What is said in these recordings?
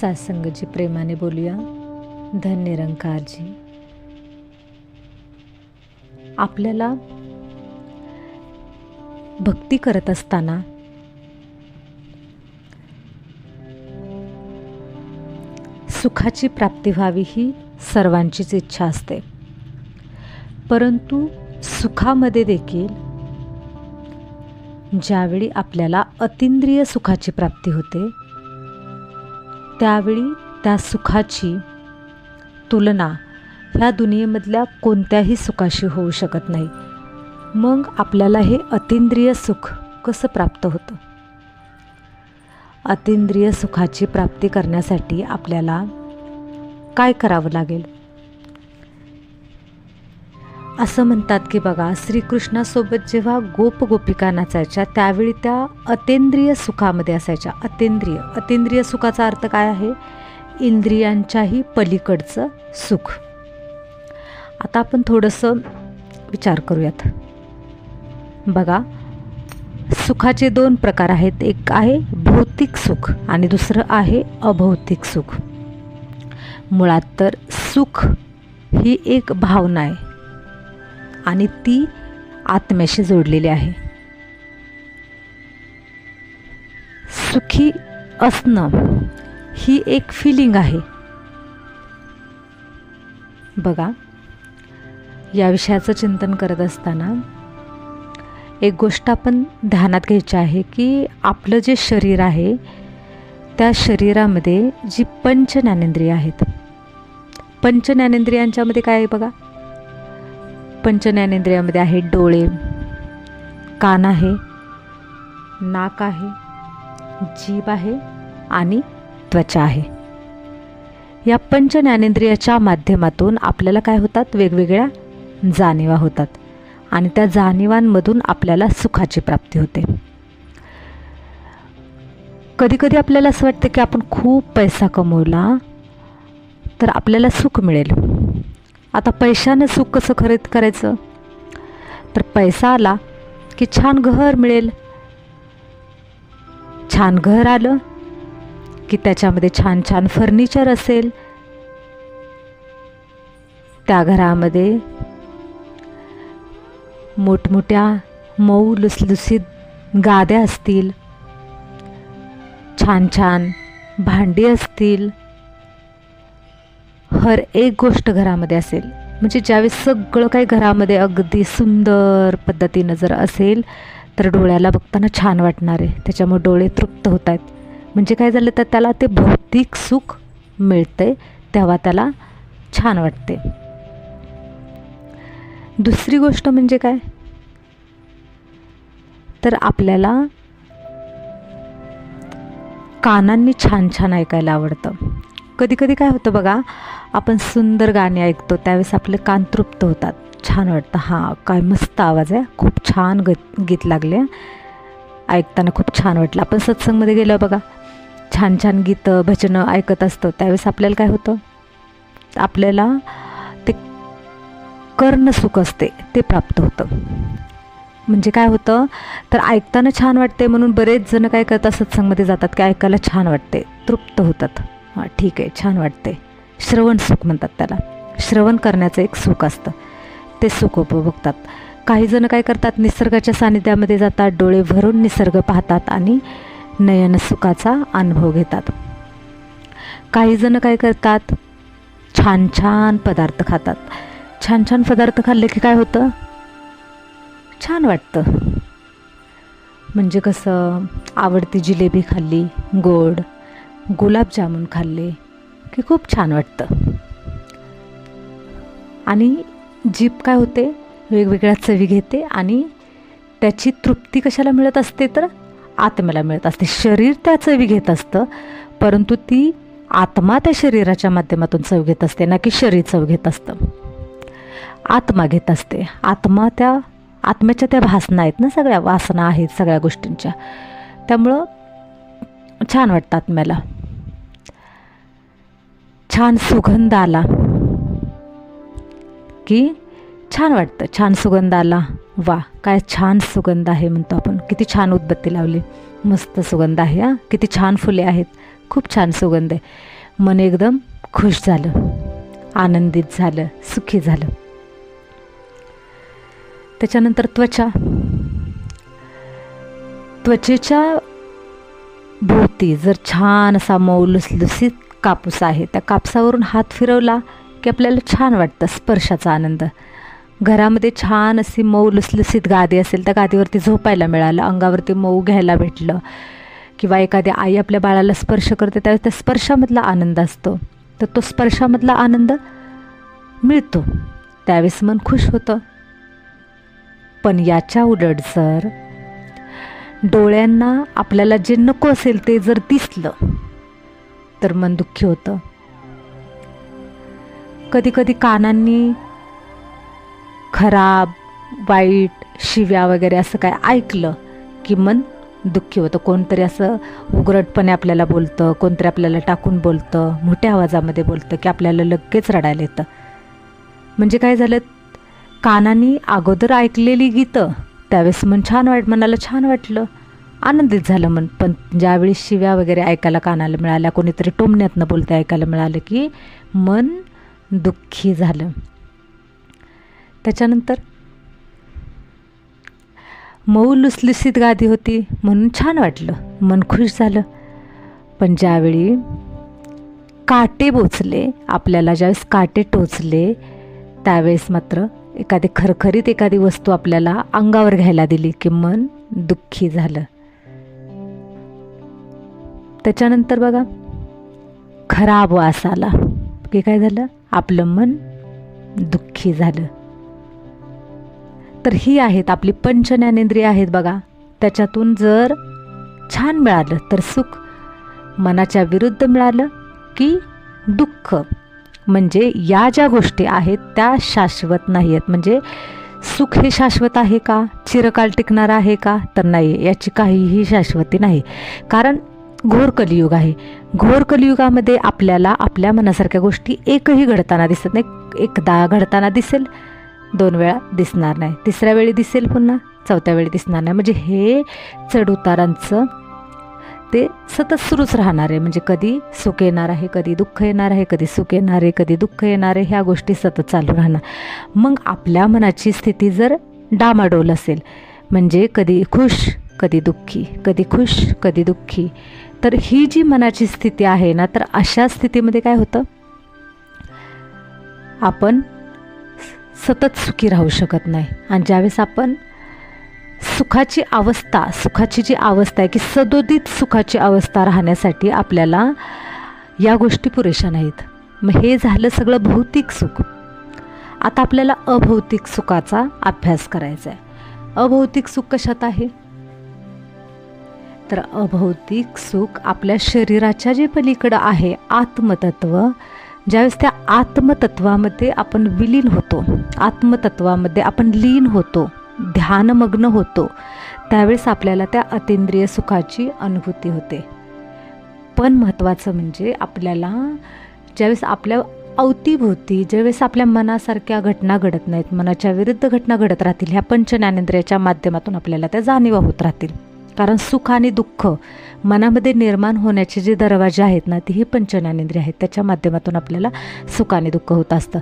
सत्संगजी प्रेमाने बोलूया. धन निरंकारजी. आपल्याला भक्ती करत असताना सुखाची प्राप्ती व्हावी ही सर्वांचीच इच्छा असते. परंतु सुखामध्ये देखील ज्यावेळी आपल्याला अतींद्रिय सुखाची प्राप्ती होते त्यावेळी त्या सुखाची तुलना ह्या दुनियेमधल्या कोणत्याही सुखाशी होऊ शकत नाही. मग आपल्याला हे अतींद्रिय सुख कसं प्राप्त होतं? अतींद्रिय सुखाची प्राप्ती करण्यासाठी आपल्याला काय करावं लागेल? असं म्हणतात की बघा, श्रीकृष्णासोबत जेव्हा गोपिका नाचायच्या त्यावेळी त्या अतींद्रिय सुखामध्ये असायच्या. अतींद्रिय सुखाचा अर्थ काय आहे? इंद्रियांच्याही पलीकडचं सुख. आता आपण थोडंसं विचार करूयात. बघा, सुखाचे दोन प्रकार आहेत. एक आहे भौतिक सुख आणि दुसरं आहे अभौतिक सुख. मुळात तर सुख ही एक भावना आहे आणि ती आत्म्याशी जोडलेली आहे. सुखी असणं ही एक फिलिंग आहे. बघा, या विषयाचं चिंतन करत असताना एक गोष्ट आपण ध्यानात घ्यायची आहे की आपलं जे शरीर आहे त्या शरीरामध्ये जी पंच ज्ञानेंद्रिय आहेत. पंच ज्ञानेंद्रियांच्यामध्ये काय आहे बघा? पंच ज्ञानेंद्रियामध्ये आहे डोळे, कान आहे, नाक आहे, जीभ आहे आणि त्वचा आहे. या पंच ज्ञानेंद्रियाच्या माध्यमातून आपल्याला काय होतात? वेगवेगळ्या जाणीवा होतात आणि त्या जाणीवांमधून आपल्याला सुखाची प्राप्ती होते. कधीकधी आपल्याला असं वाटतं की आपण खूप पैसा कमवला तर आपल्याला सुख मिळेल. आता पैशानं सुख कसं खरेदी करायचं? तर पैसा आला की छान घर मिळेल. छान घर आलं की त्याच्यामध्ये छान छान फर्निचर असेल. त्या घरामध्ये मोठमोठ्या मऊ लुसलुसीत गाद्या असतील, छान छान भांडी असतील. हर एक गोष्ट घरामध्ये असेल. म्हणजे ज्यावेळेस सगळं काही घरामध्ये अगदी सुंदर पद्धतीनं जर असेल तर डोळ्याला बघताना छान वाटणार आहे. त्याच्यामुळे डोळे तृप्त होत आहेत. म्हणजे काय झालं तर त्याला ते भौतिक सुख मिळतंय, तेव्हा त्याला छान वाटते. दुसरी गोष्ट म्हणजे काय? तर आपल्याला कानांनी छान छान ऐकायला आवडतं. कधीकधी काय होतं बघा, आपण सुंदर गाणी ऐकतो त्यावेळेस आपले कान तृप्त होतात, छान वाटतं. हां, काय मस्त आवाज आहे, खूप छान गीत लागले, ऐकताना खूप छान वाटलं. आपण सत्संगमध्ये गेलो बघा, छान छान गीतं भजनं ऐकत असतो त्यावेळेस आपल्याला काय होतं? आपल्याला ते कर्णसुख असते ते प्राप्त होतं. म्हणजे काय होतं तर ऐकताना छान वाटते म्हणून बरेच जण काय करतात, सत्संगमध्ये जातात की ऐकायला छान वाटते, तृप्त होतात. हां, ठीक आहे, छान वाटते. श्रवण सुख म्हणतात त्याला. श्रवण करण्याचं एक सुख असतं, ते सुख उपभोगतात. काही जण काय करतात, निसर्गाच्या सानिध्यामध्ये जातात, डोळे भरून निसर्ग पाहतात आणि नयन सुखाचा अनुभव घेतात. काही जण काय करतात, छान छान पदार्थ खातात. छान छान पदार्थ खाल्ले की काय होतं? छान वाटतं. म्हणजे कसं, आवडती जिलेबी खाल्ली, गोड गुलाबजामुन खाल्ले की खूप छान वाटतं. आणि जीभ काय होते, वेगवेगळ्या चवी घेते आणि त्याची तृप्ती कशाला मिळत असते? तर आत्म्याला मिळत असते. शरीर त्या चवी घेत असतं, परंतु ती आत्मा त्या शरीराच्या माध्यमातून चव घेत असते, ना की शरीर चव घेत असतं. आत्मा घेत असते. आत्म्याच्या त्या भासना आहेत ना, सगळ्या वासना आहेत सगळ्या गोष्टींच्या, त्यामुळं छान वाटतं आत्म्याला. छान सुगंध आला की छान वाटतं. छान सुगंध आला, वा काय छान सुगंध आहे म्हणतो आपण. किती छान उदबत्ती लावली, मस्त सुगंध आहे. किती छान फुले आहेत, खूप छान सुगंध आहे. मन एकदम खुश झालं, आनंदित झालं, सुखी झालं. त्याच्यानंतर त्वचेच्या भोवती जर छान असा मऊ लुसलुसीत कापूस आहे, त्या कापसावरून हात फिरवला की आपल्याला छान वाटतं, स्पर्शाचा आनंद. घरामध्ये छान अशी मऊ लुसलुसीत गादी असेल, त्या गादीवरती झोपायला मिळालं, अंगावरती मऊ घ्यायला भेटलं, किंवा एखादी आई आपल्या बाळाला स्पर्श करते त्यावेळेस त्या स्पर्शामधला आनंद असतो, तर तो स्पर्शामधला आनंद मिळतो, त्यावेळेस मन खुश होतं. पण याच्या उलट जर डोळ्यांना आपल्याला जे नको असेल ते जर दिसलं तर मन दुःखी होतं. कधी कधी कानांनी खराब, वाईट, शिव्या वगैरे असं काय ऐकलं की मन दुःखी होतं. कोणतरी असं उघडपणे आपल्याला बोलतं, कोणतरी आपल्याला टाकून बोलतं, मोठ्या आवाजामध्ये बोलतं की आपल्याला लगेच रडायला येतं. म्हणजे काय झालं, कानांनी अगोदर ऐकलेली गीतं त्यावेळेस मनाला छान वाटलं, आनंदित झालं मन. पण ज्यावेळी शिव्या वगैरे ऐकायला कानाला मिळाल्या, कोणीतरी टोमण्यातनं बोलतं ऐकायला मिळालं की मन दुःखी झालं. त्याच्यानंतर मऊ लुसलुसीत गादी होती म्हणून छान वाटलं, मन खुश झालं. पण ज्यावेळी काटे बोचले आपल्याला, ज्यावेळेस काटे टोचले त्यावेळेस मात्र एखादी खरखरीत एखादी वस्तू आपल्याला अंगावर घ्यायला दिली की मन दुःखी झालं. त्याच्यानंतर बघा, खराब वास आला की काय झालं, आपलं मन दुःखी झालं. तर ही आहेत आपली पंचज्ञानेंद्रिय आहेत बघा, त्याच्यातून जर छान मिळालं तर सुख, मनाच्या विरुद्ध मिळालं की दुःख. म्हणजे या ज्या गोष्टी आहेत त्या शाश्वत नाही आहेत. म्हणजे सुख हे शाश्वत आहे का, चिरकाल टिकणार आहे का, तर नाही, याची काहीही शाश्वती नाही. कारण घोर कलियुग आहे. घोर कलियुगामध्ये आपल्याला आपल्या मनासारख्या गोष्टी एकही घडताना दिसत नाही. एकदा घडताना दिसेल, 2 वेळा दिसणार नाही, 3ऱ्या वेळी दिसेल, पुन्हा 4थ्या वेळी दिसणार नाही. म्हणजे हे चढउतारांचं ते सतत सुरूच राहणार आहे. म्हणजे कधी सुख येणार आहे, कधी दुःख येणार आहे, कधी सुख येणार आहे, कधी दुःख येणार आहे, ह्या गोष्टी सतत चालू राहणार. मग आपल्या मनाची स्थिती जर डामाडोल असेल, म्हणजे कधी खुश कधी दुःखी, कधी खुश कधी दुःखी, तर ही जी मनाची स्थिती आहे ना, तर अशा स्थितीमध्ये काय होतं, आपण सतत सुखी राहू शकत नाही. आणि ज्यावेळेस आपण सुखाची जी अवस्था आहे की सदोदित सुखाची अवस्था राहण्यासाठी आपल्याला या गोष्टी पुरेशा नाहीत. मग हे झालं सगळं भौतिक सुख. आता आपल्याला अभौतिक सुखाचा अभ्यास करायचा आहे. अभौतिक सुख कशात आहे, तर अभौतिक सुख आपल्या शरीराच्या जे पलीकडं आहे आत्मतत्व. ज्यावेळेस त्या आत्मतत्वामध्ये आपण विलीन होतो, आत्मतत्वामध्ये आपण लीन होतो, ध्यानमग्न होतो, त्यावेळेस आपल्याला त्या अतींद्रिय सुखाची अनुभूती होते. पण महत्त्वाचं म्हणजे आपल्याला ज्यावेळेस आपल्या अवतीभोवती, ज्यावेळेस आपल्या मनासारख्या घटना घडत नाहीत, मनाच्या विरुद्ध घटना घडत राहतील, ह्या पंचज्ञानेंद्रियाच्या माध्यमातून आपल्याला त्या जाणीवा होत राहतील. कारण सुख आणि दुःख मनामध्ये निर्माण होण्याचे जे दरवाजे आहेत ना, ते ही पंचज्ञानेंद्रिय आहेत, त्याच्या माध्यमातून आपल्याला सुख आणि दुःख होत असतं.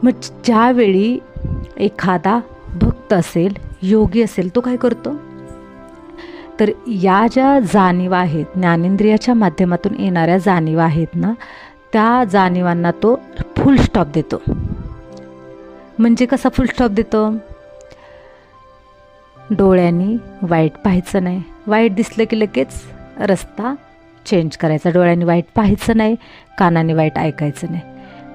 मग ज्यावेळी एखादा भक्त असेल, योगी असेल, तो काय करतो, तर या ज्या जाणीवा आहेत, ज्ञानेंद्रियाच्या माध्यमातून येणाऱ्या जाणीवा आहेत ना, त्या जाणीवांना तो फुल स्टॉप देतो. म्हणजे कसा फुल स्टॉप देतो, डोळ्यांनी वाईट पाहायचं नाही, वाईट दिसलं की लगेच रस्ता चेंज करायचा. डोळ्यांनी वाईट पाहायचं नाही, कानाने वाईट ऐकायचं नाही.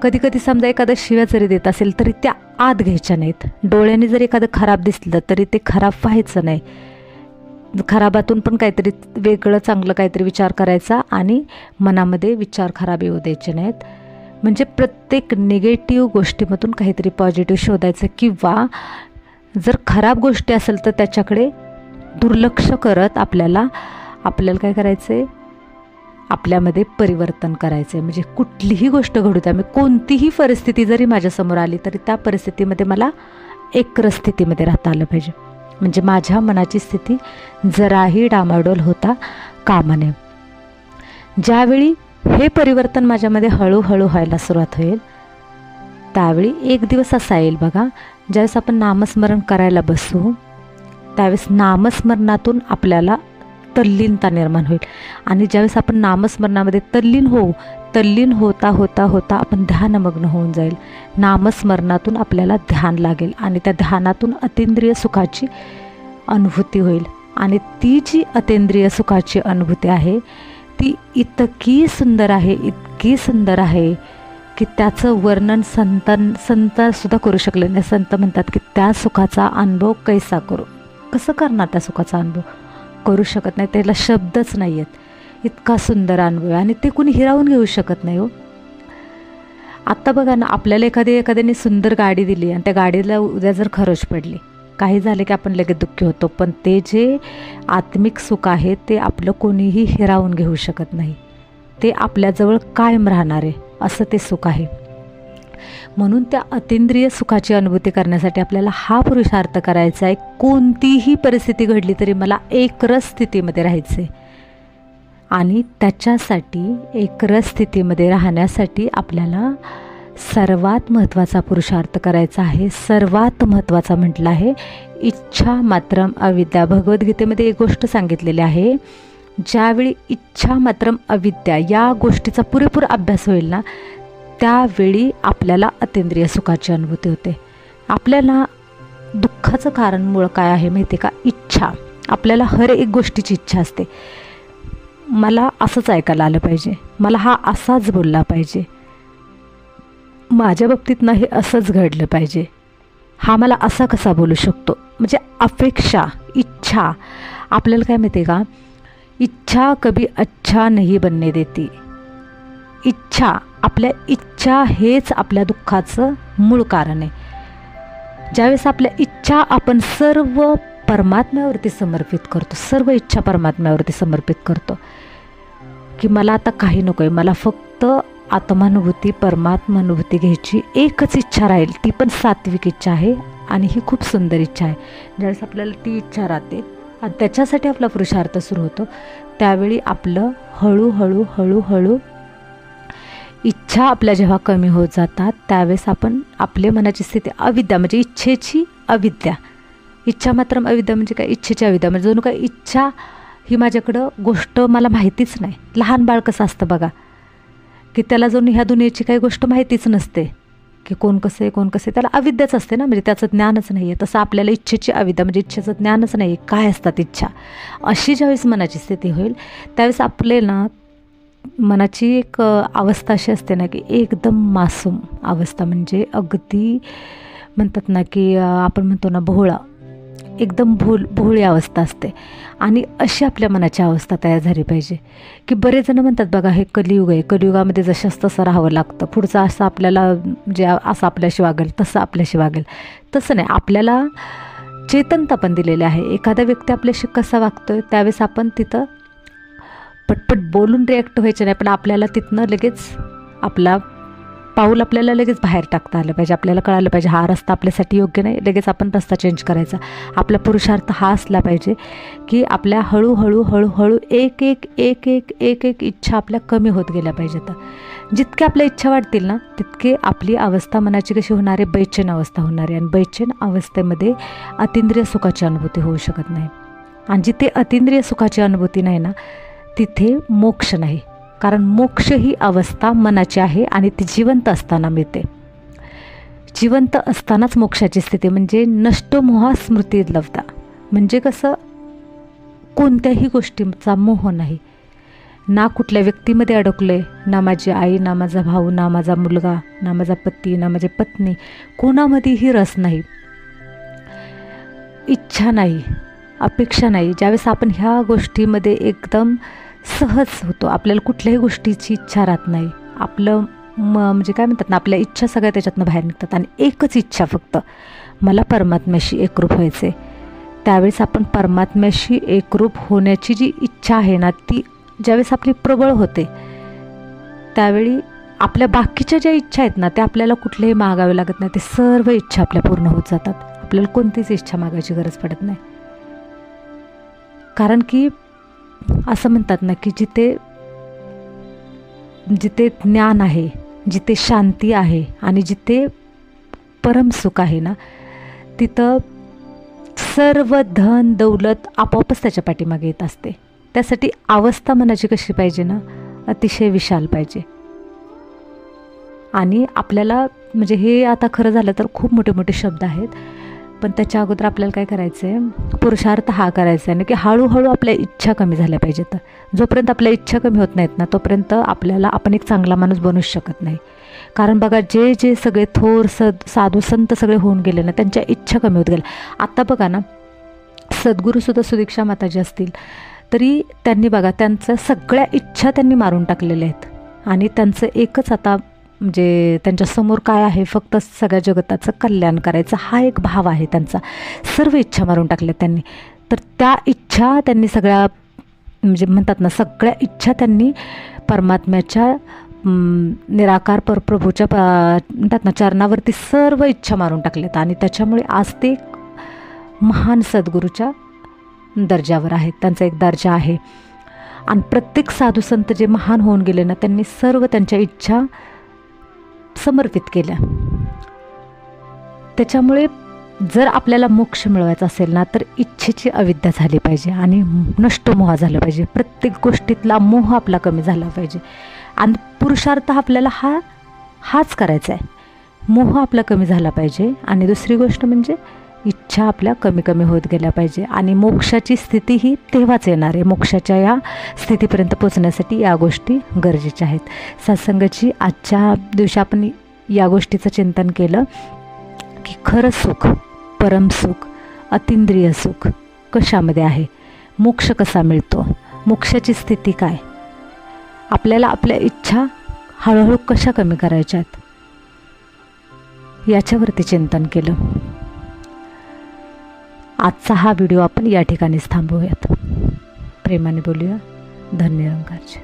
कधी कधी समजा एखादा शिव्या जरी देत असेल तरी त्या आत घ्यायच्या नाहीत. डोळ्यांनी जर एखादं खराब दिसलं तरी ते खराब पाहायचं नाही. खराबातून पण काहीतरी वेगळं चांगलं काहीतरी विचार करायचा आणि मनामध्ये विचार खराब येऊ द्यायचे नाहीत. म्हणजे प्रत्येक निगेटिव्ह गोष्टीमधून काहीतरी पॉझिटिव्ह शोधायचं, किंवा जर खराब गोष्टी असेल तर त्याच्याकडे दुर्लक्ष करत आपल्याला काय करायचं आहे, आपल्यामध्ये परिवर्तन करायचं आहे. म्हणजे कुठलीही गोष्ट घडू द्या, मी कोणतीही परिस्थिती जरी माझ्यासमोर आली तरी त्या परिस्थितीमध्ये मला एकरस स्थितीमध्ये राहता आलं पाहिजे. म्हणजे माझ्या मनाची स्थिती जराही डामाडोल होता कामा नये. ज्यावेळी हे परिवर्तन माझ्यामध्ये हळूहळू व्हायला सुरुवात होईल, त्यावेळी एक दिवस असा येईल बघा, ज्यावेळेस आपण नामस्मरण करायला बसू त्यावेळेस नामस्मरणातून आपल्याला तल्लीनता निर्माण होईल. आणि ज्यावेळेस आपण नामस्मरणामध्ये तल्लीन होता होता होता आपण ध्यानमग्न होऊन जाईल. नामस्मरणातून आपल्याला ध्यान लागेल आणि त्या ध्यानातून अतींद्रिय सुखाची अनुभूती होईल. आणि ती जी अतींद्रिय सुखाची अनुभूती आहे ती इतकी सुंदर आहे, इतकी सुंदर आहे की त्याचं वर्णन संतसुद्धा करू शकले नाही. संत म्हणतात की त्या सुखाचा अनुभव कैसा करू, कसं करणार त्या सुखाचा अनुभव, करू शकत नाही, त्याला शब्दच नाही आहेत. इतका सुंदर अनुभव आहे आणि ते कुणी हिरावून घेऊ शकत नाही हो. आत्ता बघा ना, आपल्याला एखाद्याने सुंदर गाडी दिली आणि त्या गाडीला उद्या जर खरच पडली, काही झाले की आपण लगेच दुःखी होतो. पण ते जे आत्मिक सुख आहे ते आपलं कोणीही हिरावून घेऊ शकत नाही. ते आपल्याजवळ कायम राहणार आहे असं ते सुख आहे. म्हणून त्या अतींद्रिय सुखाची अनुभूती करण्यासाठी आपल्याला हा पुरुषार्थ करायचा आहे. कोणतीही परिस्थिती घडली तरी मला एकरस स्थितीमध्ये राहायचे. आणि त्याच्यासाठी एकरस स्थितीमध्ये राहण्यासाठी आपल्याला सर्वात महत्त्वाचा पुरुषार्थ करायचा आहे. सर्वात महत्त्वाचा म्हटलं आहे इच्छा मात्रम अविद्या. भगवद्गीतेमध्ये एक गोष्ट सांगितलेली आहे, ज्यावेळी इच्छा मात्रम अविद्या या गोष्टीचा पुरेपूर अभ्यास होईल ना, त्यावेळी आपल्याला अतींद्रिय सुखाची अनुभूती होते. आपल्याला दुःखाचं कारण मूळ काय आहे माहिती आहे का? इच्छा. आपल्याला हर एक गोष्टीची इच्छा असते. मला असंच ऐकायला आलं पाहिजे, मला हा असाच बोलला पाहिजे, माझ्या बाबतीत ना हे असंच घडलं पाहिजे, हा मला असा कसा बोलू शकतो. म्हणजे अपेक्षा, इच्छा. आपल्याला काय माहिती आहे का? इच्छा कभी अच्छा नहीं बनने देती. इच्छा, आपल्या इच्छा हेच आपल्या दुःखाचं मूळ कारण आहे. ज्यावेळेस आपल्या इच्छा आपण सर्व परमात्म्यावरती समर्पित करतो, सर्व इच्छा परमात्म्यावरती समर्पित करतो की मला आता काही नको आहे, मला फक्त आत्मानुभूती, परमात्मानुभूती घ्यायची, एकच इच्छा राहील, ती पण सात्विक इच्छा आहे आणि ही खूप सुंदर इच्छा आहे. ज्यावेळेस आपल्याला ती इच्छा राहते आणि त्याच्यासाठी आपला पुरुषार्थ सुरू होतो, त्यावेळी आपलं हळूहळू हळूहळू इच्छा आपल्या जेव्हा कमी होत जातात त्यावेळेस आपण आपले मनाची स्थिती अविद्या, म्हणजे इच्छेची अविद्या. इच्छा मात्र अविद्या म्हणजे काय? इच्छेची अविद्या म्हणजे जणू काय इच्छा ही माझ्याकडं गोष्ट मला माहितीच नाही. लहान बाळ कसं असतं बघा, की त्याला जणू ह्या दुनियेची काही गोष्ट माहितीच नसते की कोण कसं आहे, कोण कसं आहे, त्याला अविद्याच असते ना, म्हणजे त्याचं ज्ञानच नाही आहे. तसं आपल्याला इच्छेची अविद्या म्हणजे इच्छेचं ज्ञानच नाही आहे, काय असतात इच्छा. अशी ज्यावेळेस मनाची स्थिती होईल त्यावेळेस आपले ना मनाची एक अवस्था अशी असते ना की एकदम मासूम अवस्था, म्हणजे अगदी म्हणतात ना की आपण म्हणतो ना भोळा, एकदम भोळी अवस्था असते. आणि अशी आपल्या मनाची अवस्था तयार झाली पाहिजे. की बरेच जण म्हणतात बघा हे कलियुग आहे, कलियुगामध्ये जशाच तसं राहावं लागतं, पुढचं असं आपल्याला म्हणजे असं आपल्याशी वागेल, तसं आपल्याशी वागेल. तसं नाही, आपल्याला चेतनता पण दिलेली आहे. एखादा व्यक्ती आपल्याशी कसा वागतोय त्यावेळेस आपण तिथं पटपट बोलून रिॲक्ट व्हायचं नाही, पण आपल्याला तिथनं लगेच आपला पाऊल आपल्याला लगेच बाहेर टाकता आलं पाहिजे. आपल्याला कळालं पाहिजे हा रस्ता आपल्यासाठी योग्य नाही, लगेच आपण रस्ता चेंज करायचा. आपला पुरुषार्थ हा असला पाहिजे की आपल्या हळूहळू हळूहळू एक एक एक एक एक एक इच्छा आपल्या कमी होत गेल्या पाहिजेत. जितके आपल्या इच्छा वाढतील ना तितके आपली अवस्था मनाची कशी होणार आहे? बैचेन अवस्था होणार आहे. आणि बैचेन अवस्थेमध्ये अतींद्रिय सुखाची अनुभूती होऊ शकत नाही. आणि जिथे अतींद्रिय सुखाची अनुभूती नाही ना तिथे मोक्ष नाही. कारण मोक्ष ही अवस्था मनाची आहे आणि ती जिवंत असताना मिळते. जिवंत असतानाच मोक्षाची स्थिती म्हणजे नष्ट मोहा स्मृती लब्धा. म्हणजे कसं, कोणत्याही गोष्टीचा मोह नाही, ना कुठल्या व्यक्तीमध्ये अडकले, ना माझी आई, ना माझा भाऊ, ना माझा मुलगा, ना माझा पती, ना माझी पत्नी, कोणामध्येही रस नाही, इच्छा नाही, अपेक्षा नाही. ज्यावेळेस आपण ह्या गोष्टीमध्ये एकदम सहज होतो, आपल्याला कुठल्याही गोष्टीची इच्छा राहत नाही, आपलं म्हणजे काय म्हणतात ना आपल्या इच्छा सगळ्या त्याच्यातनं बाहेर निघतात आणि एकच इच्छा फक्त मला परमात्म्याशी एकरूप व्हायचे. त्यावेळेस आपण परमात्म्याशी एकरूप होण्याची जी इच्छा आहे ना ती ज्यावेळेस आपली प्रबळ होते त्यावेळी आपल्या बाकीच्या ज्या इच्छा आहेत ना त्या आपल्याला कुठल्याही मागावे लागत नाही. ते सर्व इच्छा आपल्या पूर्ण होत जातात. आपल्याला कोणतीच इच्छा मागायची गरज पडत नाही. कारण की असं म्हणतात ना की जिथे जिथे ज्ञान आहे, जिथे शांती आहे आणि जिथे परमसुख आहे ना, तिथं सर्व धन दौलत आपोआपच त्याच्या पाठीमागे येत असते. त्यासाठी अवस्था मनाची कशी पाहिजे ना, अतिशय विशाल पाहिजे. आणि आपल्याला म्हणजे हे आता खरं झालं तर खूप मोठे मोठे शब्द आहेत, पण त्याच्या अगोदर आपल्याला काय करायचं आहे, पुरुषार्थ हा करायचा आहे ना की हळूहळू आपल्या इच्छा कमी झाल्या पाहिजेत. जोपर्यंत आपल्या इच्छा कमी होत नाहीत ना, तोपर्यंत आपल्याला आपण एक चांगला माणूस बनूच शकत नाही. कारण बघा, जे जे सगळे थोर साधू संत सगळे होऊन गेले ना, त्यांच्या इच्छा कमी होत गेल्या. आत्ता बघा ना, सद्गुरूसुद्धा सुदीक्षा माताजी असतील तरी त्यांनी बघा त्यांच्या सगळ्या इच्छा त्यांनी मारून टाकलेल्या आहेत. आणि त्यांचं एकच आता म्हणजे त्यांच्यासमोर काय आहे, फक्त सगळ्या जगताचं कल्याण करायचं हा एक भाव आहे त्यांचा. सर्व इच्छा मारून टाकल्या त्यांनी. तर त्या इच्छा त्यांनी सगळ्या म्हणजे म्हणतात ना, सगळ्या इच्छा त्यांनी परमात्म्याच्या निराकार परप्रभूच्या म्हणतात ना चरणावरती सर्व इच्छा मारून टाकल्यात. आणि त्याच्यामुळे आज ते महान सद्गुरूच्या दर्जावर आहेत. त्यांचा एक दर्जा आहे. आणि प्रत्येक साधू संत जे महान होऊन गेले ना, त्यांनी सर्व त्यांच्या इच्छा समर्पित केल्या. त्याच्यामुळे जर आपल्याला मोक्ष मिळवायचा असेल ना, तर इच्छेची अविद्या झाली पाहिजे आणि नष्टमोह झालं पाहिजे. प्रत्येक गोष्टीतला मोह आपला कमी झाला पाहिजे. आणि पुरुषार्थ आपल्याला हाच करायचा आहे. मोह आपला कमी झाला पाहिजे. आणि दुसरी गोष्ट म्हणजे इच्छा आपल्या कमी कमी होत गेल्या पाहिजे. आणि मोक्षाची स्थिती ही तेव्हाच येणार आहे. मोक्षाच्या या स्थितीपर्यंत पोचण्यासाठी या गोष्टी गरजेच्या आहेत. सत्संगाची आजच्या दिवशी आपण या गोष्टीचं चिंतन केलं की खरं सुख, परमसुख, अतिंद्रिय सुख कशामध्ये आहे, मोक्ष कसा मिळतो, मोक्षाची स्थिती काय, आपल्याला आपल्या इच्छा हळूहळू कशा कमी करायच्या आहेत, याच्यावरती चिंतन केलं. आजचा हा व्हिडिओ आपण या ठिकाणीच थांबवूयात. प्रेमाने बोलूया. धन्य निरंकारचे.